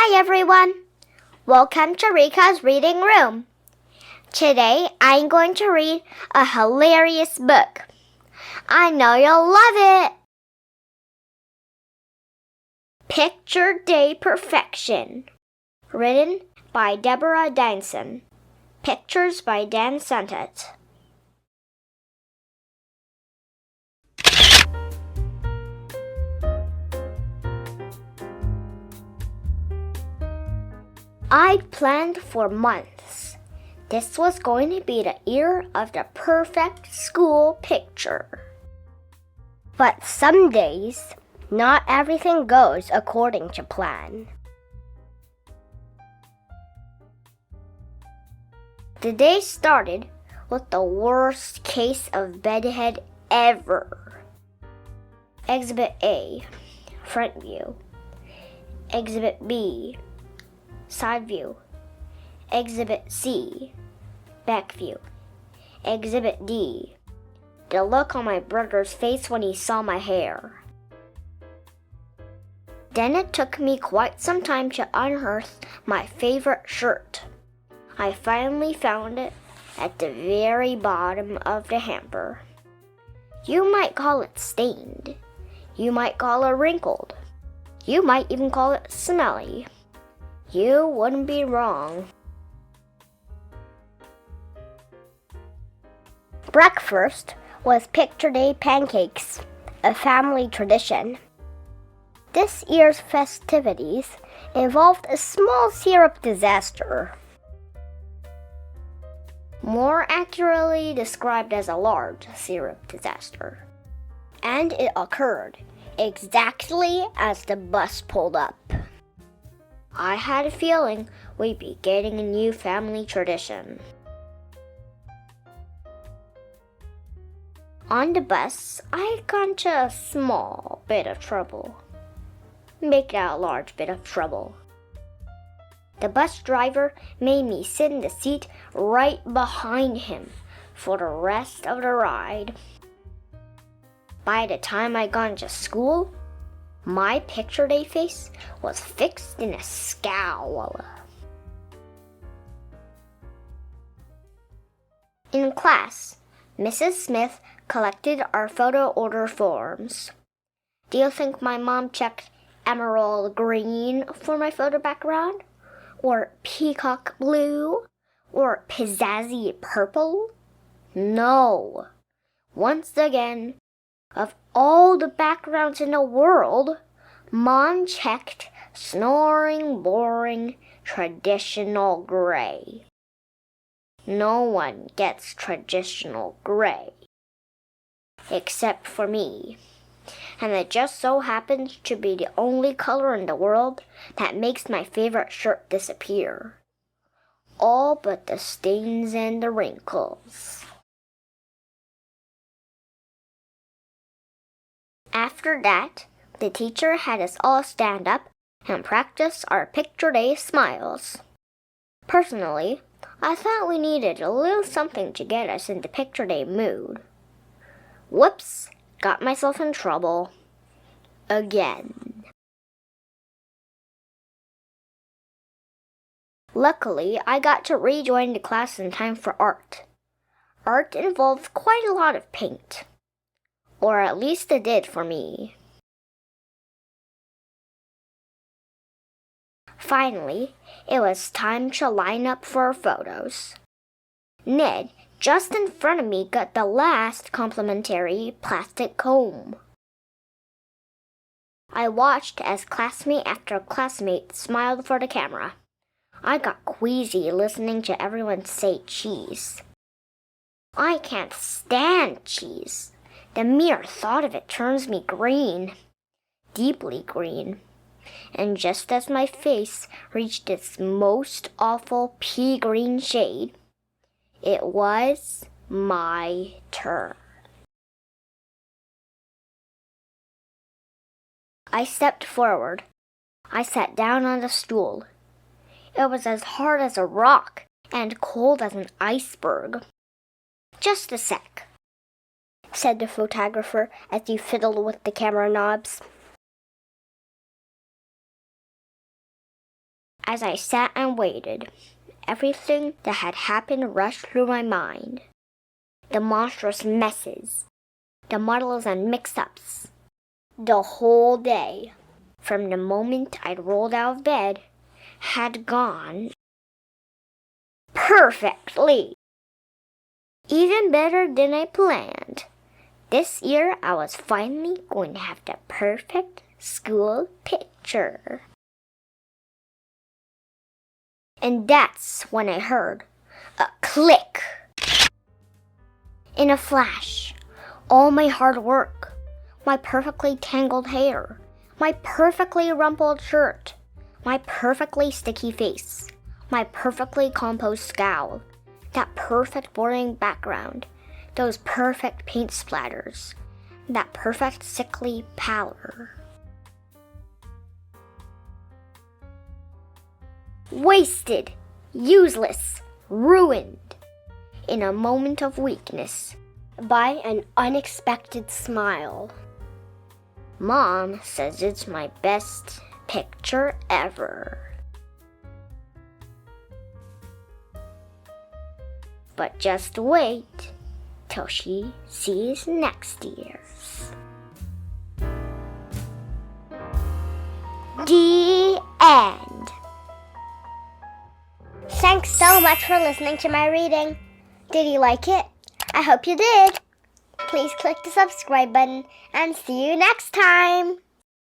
Hi everyone! Welcome to Riko's Reading Room. Today I'm going to read a hilarious book. I know you'll love it! Picture Day Perfection. Written by Deborah Diesen. Pictures by Santat. I'd planned for months. This was going to be the year of the perfect school picture. But some days, not everything goes according to plan. The day started with the worst case of bedhead ever. Exhibit A, front view. Exhibit B, side view. Exhibit C, back view. Exhibit D, the look on my brother's face when he saw my hair. Then it took me quite some time to unearth my favorite shirt. I finally found it at the very bottom of the hamper. You might call it stained. You might call it wrinkled. You might even call it smelly. You wouldn't be wrong. Breakfast was Picture Day pancakes, a family tradition. This year's festivities involved a small syrup disaster, more accurately described as a large syrup disaster. And it occurred exactly as the bus pulled up. I had a feeling we'd be getting a new family tradition. On the bus, I got into a small bit of trouble. Make that a large bit of trouble. The bus driver made me sit in the seat right behind him for the rest of the ride. By the time I got into school, my Picture Day face was fixed in a scowl. In class, Mrs. Smith collected our photo order forms. Do you think my mom checked emerald green for my photo background? Or peacock blue? Or pizzazzy purple? No. Once again, of all the backgrounds in the world, Mom checked snoring, boring, traditional gray. No one gets traditional gray, except for me. And it just so happens to be the only color in the world that makes my favorite shirt disappear. All but the stains and the wrinkles. After that, the teacher had us all stand up and practice our Picture Day smiles. Personally, I thought we needed a little something to get us in the Picture Day mood. Whoops, got myself in trouble. Again. Luckily, I got to rejoin the class in time for art. Art involved quite a lot of paint. Or at least it did for me. Finally, it was time to line up for our photos. Ned, just in front of me, got the last complimentary plastic comb. I watched as classmate after classmate smiled for the camera. I got queasy listening to everyone say cheese. I can't stand cheese. The mere thought of it turns me green, deeply green. And just as my face reached its most awful pea-green shade, it was my turn. I stepped forward. I sat down on the stool. It was as hard as a rock and cold as an iceberg. Just a sec, said the photographer as he fiddled with the camera knobs. As I sat and waited, everything that had happened rushed through my mind. The monstrous messes, the muddles and mix-ups. The whole day, from the moment I'd rolled out of bed, had gone perfectly. Even better than I planned. This year I was finally going to have the perfect school picture. And that's when I heard a click. In a flash, all my hard work, my perfectly tangled hair, my perfectly rumpled shirt, my perfectly sticky face, my perfectly composed scowl, that perfect boring background, those perfect paint splatters, that perfect sickly pallor. Wasted, useless, ruined, in a moment of weakness, by an unexpected smile. Mom says it's my best picture ever. But just wait till she sees next year's. The end. Thanks so much for listening to my reading. Did you like it? I hope you did. Please click the subscribe button and see you next time.